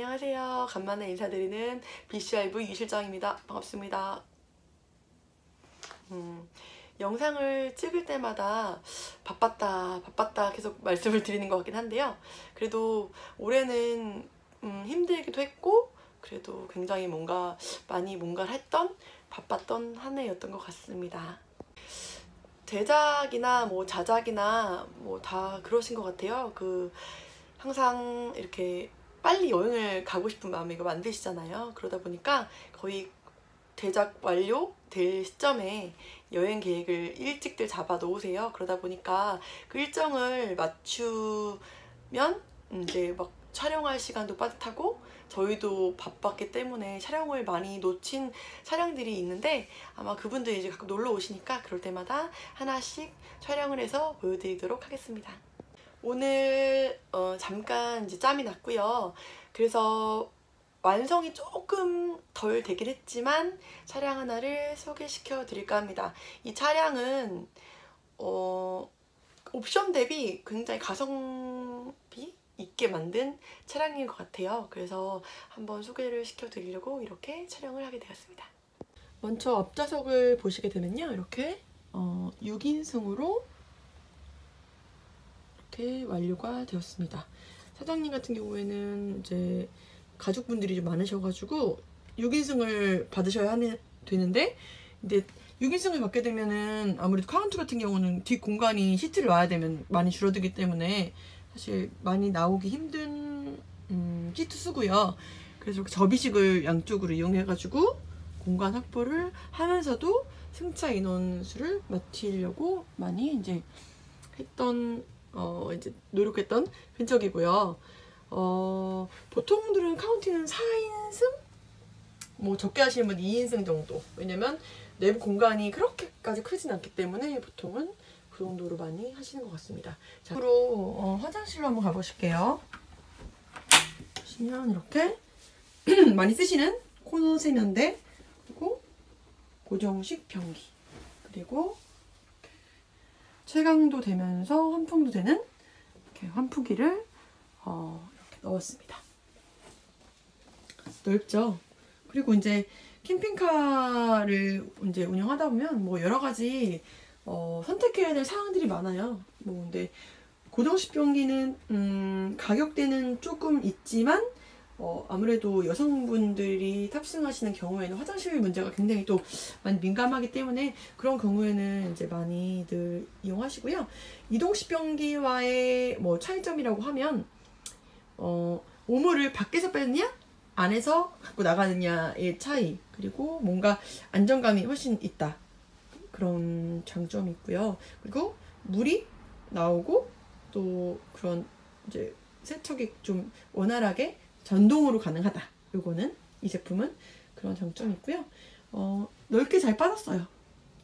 안녕하세요. 간만에 인사드리는 BCIV 이실장입니다. 반갑습니다. 영상을 찍을 때마다 바빴다 계속 말씀을 드리는 것 같긴 한데요. 그래도 올해는 힘들기도 했고 그래도 굉장히 뭔가를 했던 바빴던 한 해였던 것 같습니다. 제작이나 자작이나 다 그러신 것 같아요. 항상 이렇게 빨리 여행을 가고 싶은 마음이 만드시잖아요. 그러다 보니까 거의 제작 완료될 시점에 여행 계획을 일찍들 잡아 놓으세요. 그러다 보니까 그 일정을 맞추면 이제 촬영할 시간도 빠듯하고 저희도 바빴기 때문에 촬영을 많이 놓친 촬영들이 있는데 아마 그분들이 이제 가끔 놀러 오시니까 그럴 때마다 하나씩 촬영을 해서 보여드리도록 하겠습니다. 오늘 잠깐 이제 짬이 났고요. 그래서 완성이 조금 덜 되긴 했지만 차량 하나를 소개시켜 드릴까 합니다. 이 차량은 옵션 대비 굉장히 가성비 있게 만든 차량인 것 같아요. 그래서 한번 소개를 시켜 드리려고 이렇게 촬영을 하게 되었습니다. 먼저 앞좌석을 보시게 되면요, 이렇게 6인승으로 이렇게 완료가 되었습니다. 사장님 같은 경우에는 이제 가족분들이 좀 많으셔가지고 6인승을 받으셔야 되는데, 근데 6인승을 받게 되면은 아무래도 카운트 같은 경우는 뒷 공간이 시트를 놔야 되면 많이 줄어들기 때문에 사실 많이 나오기 힘든 시트 수고요. 그래서 이렇게 접이식을 양쪽으로 이용해가지고 공간 확보를 하면서도 승차 인원수를 맞추려고 많이 이제 이제 노력했던 흔적이고요. 보통들은 카운팅은 4인승? 적게 하시는 분 2인승 정도. 왜냐면 내부 공간이 그렇게까지 크진 않기 때문에 보통은 그 정도로 많이 하시는 것 같습니다. 자, 앞으로 화장실로 한번 가보실게요. 보시면 이렇게 많이 쓰시는 코너 세면대, 그리고 고정식 변기, 그리고 채광도 되면서 환풍도 되는 이렇게 환풍기를 이렇게 넣었습니다. 넓죠? 그리고 이제 캠핑카를 이제 운영하다 보면 여러 가지 선택해야 될 사항들이 많아요. 근데 고정식 변기는 가격대는 조금 있지만 아무래도 여성분들이 탑승하시는 경우에는 화장실 문제가 굉장히 또 많이 민감하기 때문에 그런 경우에는 이제 많이들 이용하시고요. 이동식 변기와의 차이점이라고 하면 오물을 밖에서 빼느냐 안에서 갖고 나가느냐의 차이, 그리고 뭔가 안정감이 훨씬 있다, 그런 장점이 있고요. 그리고 물이 나오고 또 그런 이제 세척이 좀 원활하게 전동으로 가능하다. 요거는 이 제품은 그런 장점이 있고요. 넓게 잘 빠졌어요.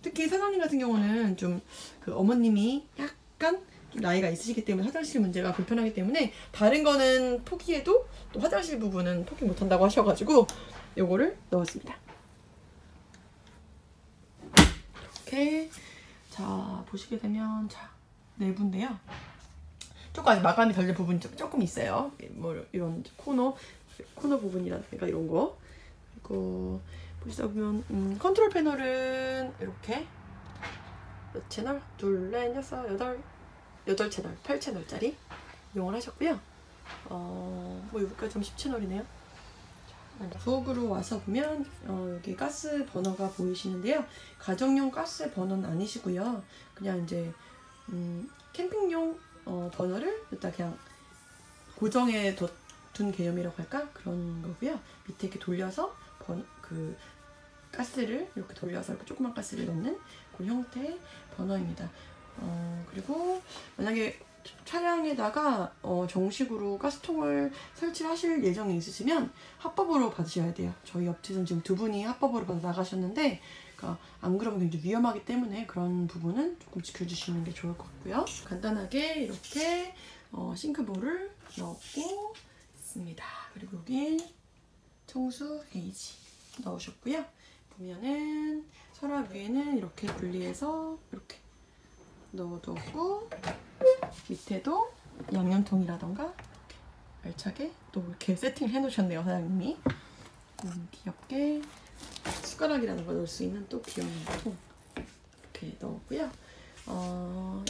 특히 사장님 같은 경우는 좀 어머님이 약간 좀 나이가 있으시기 때문에 화장실 문제가 불편하기 때문에 다른 거는 포기해도 또 화장실 부분은 포기 못한다고 하셔가지고 요거를 넣었습니다. 이렇게 자 보시게 되면 내부인데요. 조금 아직 마감이 덜 된 부분이 조금 있어요. 이런 코너 부분이라든가 이런 거. 그리고 보시다 보면 컨트롤 패널은 이렇게 몇 채널? 둘, 넷, 여섯, 여덟 채널, 8채널짜리 이용을 하셨고요. 여기까지 좀 10채널이네요. 부엌으로 와서 보면 여기 가스 버너가 보이시는데요. 가정용 가스 버너는 아니시고요. 그냥 이제 캠핑용 버너를 일단 그냥 고정해 둔 개념이라고 할까? 그런 거고요. 밑에 이렇게 돌려서 가스를 이렇게 돌려서 이렇게 조그만 가스를 넣는 그런 형태의 버너입니다. 그리고 만약에 차량에다가 정식으로 가스통을 설치하실 예정이 있으시면 합법으로 받으셔야 돼요. 저희 업체에서는 지금 2분이 합법으로 받아 나가셨는데, 안 그러면 굉장히 위험하기 때문에 그런 부분은 조금 지켜주시는 게 좋을 것 같고요. 간단하게 이렇게 싱크볼을 넣고 있습니다. 그리고 여기 청수 게이지 넣으셨고요. 보면은 서랍 위에는 이렇게 분리해서 이렇게 넣어두었고, 밑에도 양념통이라던가 이렇게 알차게 또 이렇게 세팅을 해놓으셨네요, 사장님이. 귀엽게 숟가락이라는 거 넣을 수 있는 또 귀여운 통 이렇게 넣었고요.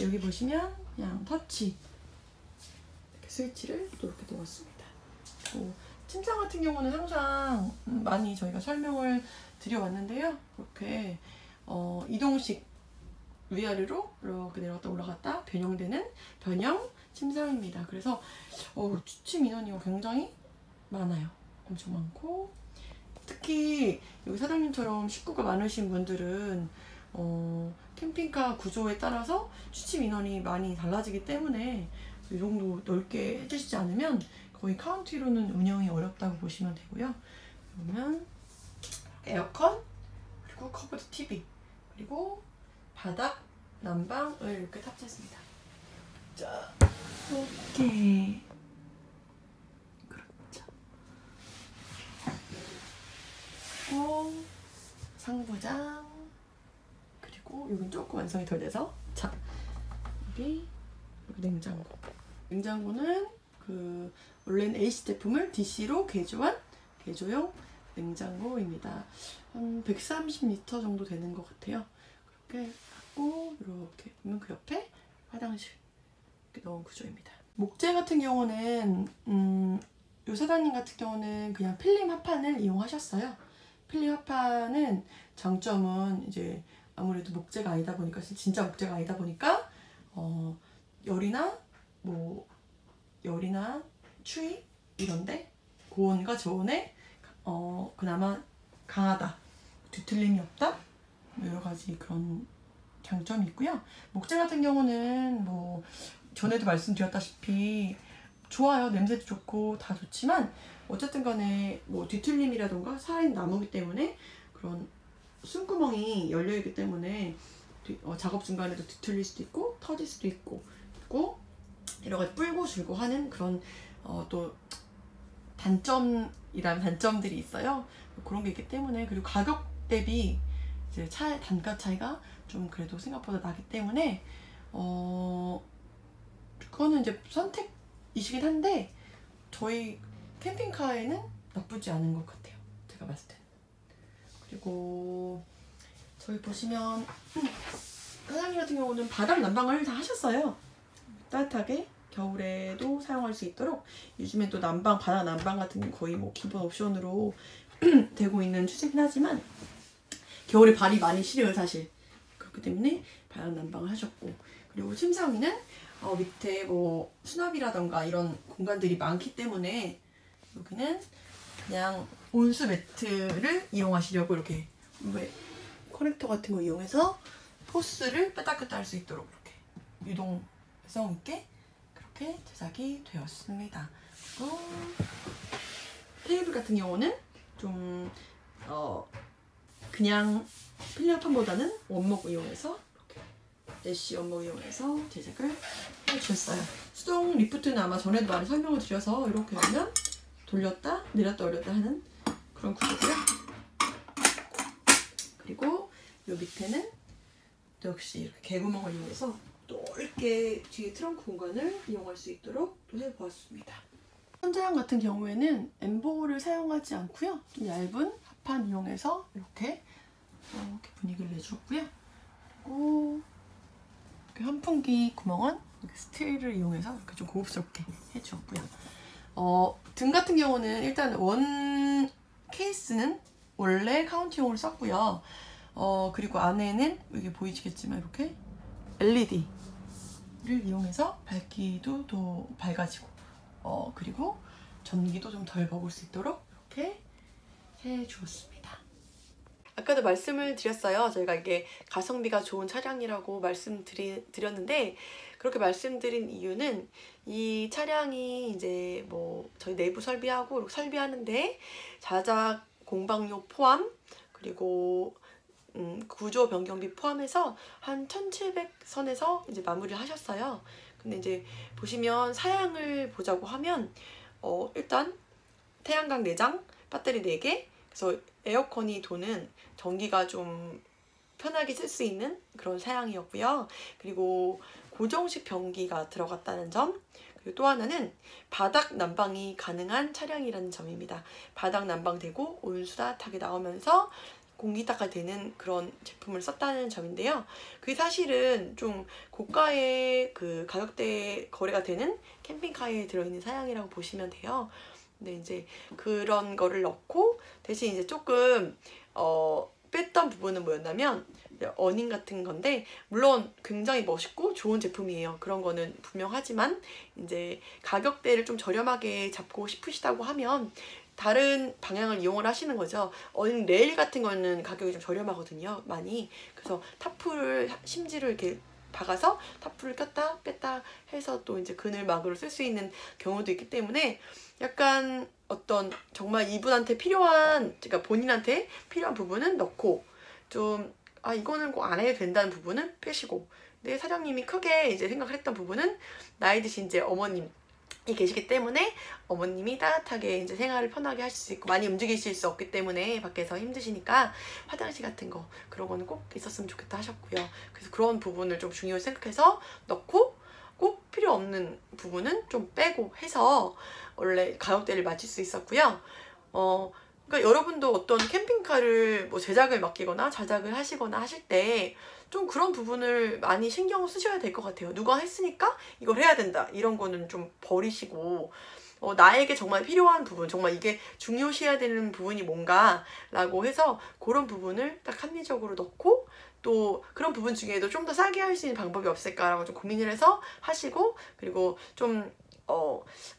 여기 보시면 그냥 터치 이렇게 스위치를 또 이렇게 넣었습니다. 침상 같은 경우는 항상 많이 저희가 설명을 드려왔는데요. 이렇게 이동식 위아래로 이렇게 내려갔다 올라갔다 변형되는 변형 침상입니다. 그래서 취침 인원이 굉장히 많아요. 엄청 많고, 특히 여기 사장님처럼 식구가 많으신 분들은 캠핑카 구조에 따라서 취침 인원이 많이 달라지기 때문에 이 정도 넓게 해주시지 않으면 거의 카운티로는 운영이 어렵다고 보시면 되고요. 그러면 에어컨, 그리고 커브드 TV, 그리고 바닥 난방을 이렇게 탑재했습니다. 자, 이렇게 그렇죠. 상부장, 그리고 여긴 조금 완성이 덜 돼서, 자, 여기 냉장고. 냉장고는 원래는 AC 제품을 DC로 개조한 개조용 냉장고입니다. 한 130L 정도 되는 것 같아요. 그렇게 갖고 이렇게 보면 그 옆에 화장실 이렇게 넣은 구조입니다. 목재 같은 경우는 요 사장님 같은 경우는 그냥 필름 합판을 이용하셨어요. 필름 합판은 장점은 이제 아무래도 목재가 아니다 보니까, 진짜 목재가 아니다 보니까 열이나 추위 이런데 고온과 저온에 그나마 강하다, 뒤틀림이 없다, 여러 가지 그런 장점이 있고요. 목재 같은 경우는 전에도 말씀드렸다시피 좋아요. 냄새도 좋고 다 좋지만 어쨌든 간에 뒤틀림이라던가 살아있는 나무기 때문에 그런 숨구멍이 열려있기 때문에 작업 중간에도 뒤틀릴 수도 있고 터질 수도 있고, 그리고 여러 가지 불고 줄고 하는 그런 또 단점이라는 단점들이 있어요. 그런 게 있기 때문에, 그리고 가격 대비 이제 단가 차이가 좀 그래도 생각보다 나기 때문에 그거는 이제 선택이시긴 한데 저희 캠핑카에는 나쁘지 않은 것 같아요, 제가 봤을 때는. 그리고 저희 보시면 사장님 같은 경우는 바닥 난방을 다 하셨어요. 따뜻하게 겨울에도 사용할 수 있도록. 요즘엔 또 바닥 난방 같은 게 거의 기본 옵션으로 되고 있는 추세긴 하지만 겨울에 발이 많이 시려요, 사실. 그렇기 때문에 바닥 난방을 하셨고, 그리고 침상 위는 밑에 수납이라던가 이런 공간들이 많기 때문에 여기는 그냥 온수 매트를 이용하시려고 이렇게 커넥터 같은 거 이용해서 포스를 뺐다 꼈다 할 수 있도록 이렇게 유동성 있게 그렇게 제작이 되었습니다. 그리고 테이블 같은 경우는 좀 그냥 필름판보다는 원목 이용해서 이렇게 애쉬 원목 이용해서 제작을 해주셨어요. 수동 리프트는 아마 전에도 많이 설명을 드려서 이렇게 하면 돌렸다 내렸다 올렸다 하는 그런 구조고요. 그리고 요 밑에는 역시 이렇게 개구멍을 이용해서 넓게 뒤에 트렁크 공간을 이용할 수 있도록 또 해보았습니다. 천장형 같은 경우에는 엠보를 사용하지 않고요, 좀 얇은 합판 이용해서 이렇게 분위기를 내주었고요. 그리고 이렇게 환풍기 구멍은 스틸을 이용해서 이렇게 좀 고급스럽게 해주었고요. 등 같은 경우는 일단 원 케이스는 원래 카운티용으로 썼고요. 그리고 안에는 여기 보이시겠지만 이렇게 LED를 이용해서 밝기도 더 밝아지고, 그리고 전기도 좀 덜 먹을 수 있도록 이렇게 해주었습니다. 아까도 말씀을 드렸어요. 저희가 이게 가성비가 좋은 차량이라고 말씀드렸는데, 그렇게 말씀드린 이유는 이 차량이 이제 저희 내부 설비하고 설비하는데 자작 공방료 포함, 그리고 구조 변경비 포함해서 한 1,700선에서 이제 마무리를 하셨어요. 근데 이제 보시면 사양을 보자고 하면 일단 태양광 4장, 배터리 4개, 그래서 에어컨이 도는 전기가 좀 편하게 쓸 수 있는 그런 사양이었고요. 그리고 고정식 변기가 들어갔다는 점, 그리고 또 하나는 바닥 난방이 가능한 차량이라는 점입니다. 바닥 난방되고 온수다하게 나오면서 공기타가 되는 그런 제품을 썼다는 점인데요. 그게 사실은 좀 고가의 그 가격대에 거래가 되는 캠핑카에 들어있는 사양이라고 보시면 돼요. 근데 이제 그런 거를 넣고 대신 이제 조금 뺐던 부분은 뭐였냐면 어닝 같은 건데, 물론 굉장히 멋있고 좋은 제품이에요. 그런 거는 분명하지만 이제 가격대를 좀 저렴하게 잡고 싶으시다고 하면 다른 방향을 이용을 하시는 거죠. 어닝 레일 같은 거는 가격이 좀 저렴하거든요, 많이. 그래서 타프를 심지를 이렇게 박아서 타프를 꼈다 뺐다 해서 또 이제 그늘막으로 쓸 수 있는 경우도 있기 때문에 약간 어떤 정말 이분한테 필요한, 그러니까 본인한테 필요한 부분은 넣고, 좀 이거는 꼭 안 해도 된다는 부분은 빼시고, 근데 사장님이 크게 이제 생각을 했던 부분은 나이 드신 이제 어머님이 계시기 때문에 어머님이 따뜻하게 이제 생활을 편하게 하실 수 있고 많이 움직이실 수 없기 때문에 밖에서 힘드시니까 화장실 같은 거 그런 거는 꼭 있었으면 좋겠다 하셨고요. 그래서 그런 부분을 좀 중요히 생각해서 넣고, 꼭 필요 없는 부분은 좀 빼고 해서 원래 가격대를 맞출 수 있었고요. 그러니까 여러분도 어떤 캠핑카를 뭐 제작을 맡기거나 자작을 하시거나 하실 때 좀 그런 부분을 많이 신경을 쓰셔야 될 것 같아요. 누가 했으니까 이걸 해야 된다, 이런 거는 좀 버리시고, 나에게 정말 필요한 부분, 정말 이게 중요시해야 되는 부분이 뭔가 라고 해서 그런 부분을 딱 합리적으로 넣고, 또 그런 부분 중에도 좀 더 싸게 할 수 있는 방법이 없을까라고 좀 고민을 해서 하시고, 그리고 좀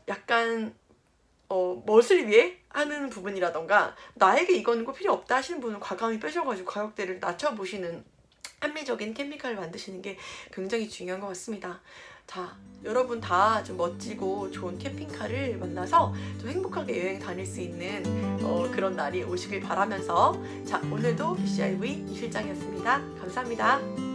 약간 멋을 위해 하는 부분이라던가 나에게 이거는 꼭 필요 없다 하시는 분은 과감히 빼셔가지고 가격대를 낮춰보시는 합리적인 캠핑카를 만드시는 게 굉장히 중요한 것 같습니다. 자, 여러분 다 좀 멋지고 좋은 캠핑카를 만나서 좀 행복하게 여행 다닐 수 있는 그런 날이 오시길 바라면서, 자, 오늘도 BCIV 이 실장이었습니다. 감사합니다.